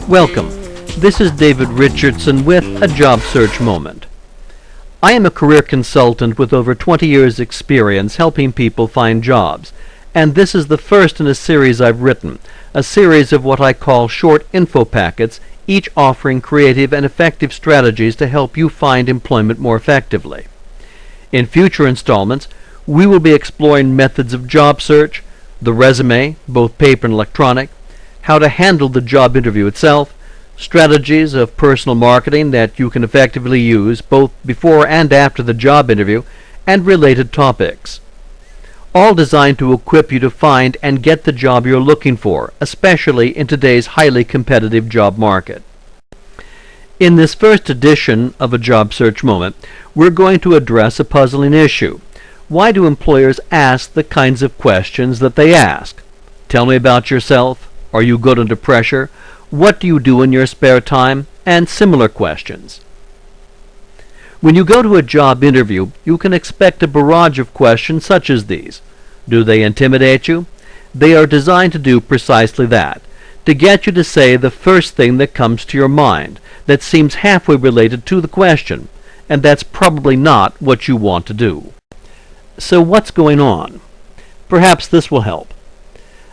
Welcome. This is David Richardson with a Job Search Moment. I am a career consultant with over 20 years' experience helping people find jobs, and this is the first in a series I've written, a series of what I call short info packets, each offering creative and effective strategies to help you find employment more effectively. In future installments, we will be exploring methods of job search, the resume, both paper and electronic, how to handle the job interview itself, strategies of personal marketing that you can effectively use both before and after the job interview, and related topics. All designed to equip you to find and get the job you're looking for, especially in today's highly competitive job market. In this first edition of a Job Search Moment, we're going to address a puzzling issue. Why do employers ask the kinds of questions that they ask? Tell me about yourself. Are you good under pressure? What do you do in your spare time? And similar questions. When you go to a job interview, you can expect a barrage of questions such as these. Do they intimidate you? They are designed to do precisely that, to get you to say the first thing that comes to your mind, that seems halfway related to the question, and that's probably not what you want to do. So what's going on? Perhaps this will help.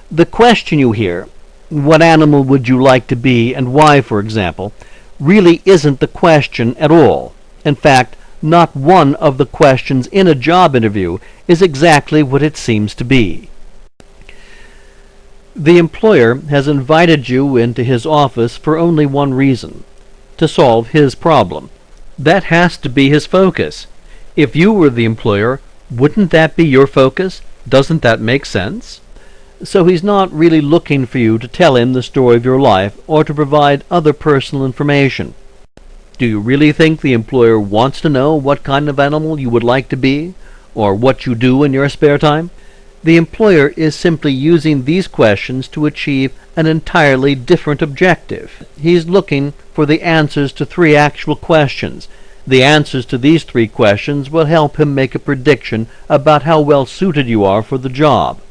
The question you hear, what animal would you like to be and why, for example, really isn't the question at all. In fact, not one of the questions in a job interview is exactly what it seems to be. The employer has invited you into his office for only one reason, to solve his problem. That has to be his focus. If you were the employer, wouldn't that be your focus? Doesn't that make sense? So he's not really looking for you to tell him the story of your life or to provide other personal information. Do you really think the employer wants to know what kind of animal you would like to be, or what you do in your spare time? The employer is simply using these questions to achieve an entirely different objective. He's looking for the answers to 3 actual questions. The answers to these 3 questions will help him make a prediction about how well suited you are for the job.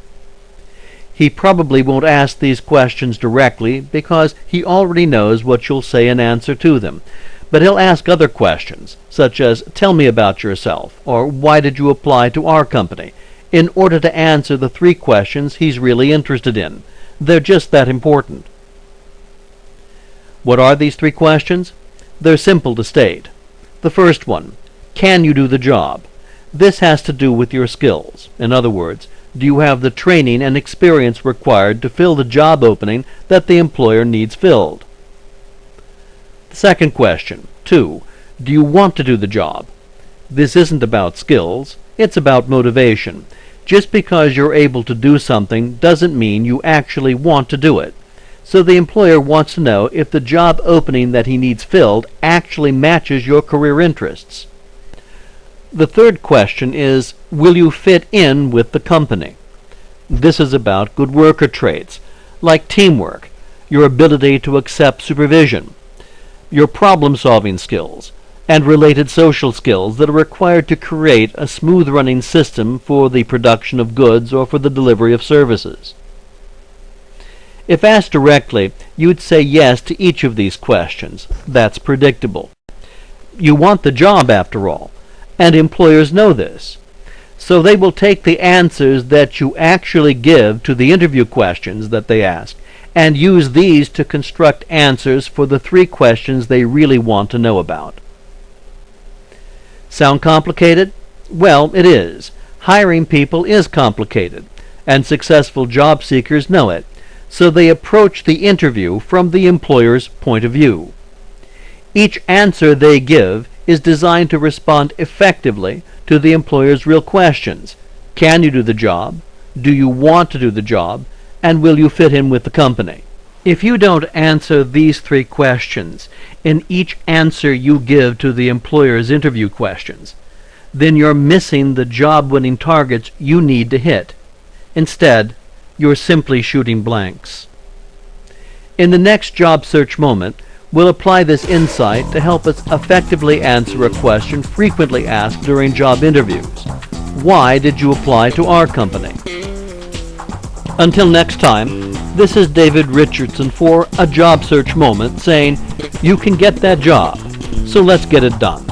He probably won't ask these questions directly because he already knows what you'll say in answer to them. But he'll ask other questions, such as, tell me about yourself, or why did you apply to our company, in order to answer the 3 questions he's really interested in. They're just that important. What are these 3 questions? They're simple to state. The first one, can you do the job? This has to do with your skills. In other words, do you have the training and experience required to fill the job opening that the employer needs filled? The second question, 2, do you want to do the job? This isn't about skills, it's about motivation. Just because you're able to do something doesn't mean you actually want to do it. So the employer wants to know if the job opening that he needs filled actually matches your career interests. The third question is, will you fit in with the company? This is about good worker traits, like teamwork, your ability to accept supervision, your problem-solving skills, and related social skills that are required to create a smooth-running system for the production of goods or for the delivery of services. If asked directly, you'd say yes to each of these questions. That's predictable. You want the job, after all, and employers know this. So they will take the answers that you actually give to the interview questions that they ask and use these to construct answers for the 3 questions they really want to know about. Sound complicated? Well, it is. Hiring people is complicated, and successful job seekers know it, so they approach the interview from the employer's point of view. Each answer they give is designed to respond effectively to the employer's real questions. Can you do the job? Do you want to do the job? And will you fit in with the company? If you don't answer these 3 questions in each answer you give to the employer's interview questions, then you're missing the job-winning targets you need to hit. Instead, you're simply shooting blanks. In the next Job Search Moment, we'll apply this insight to help us effectively answer a question frequently asked during job interviews. Why did you apply to our company? Until next time, This is David Richardson for a job search moment saying, you can get that job, so let's get it done.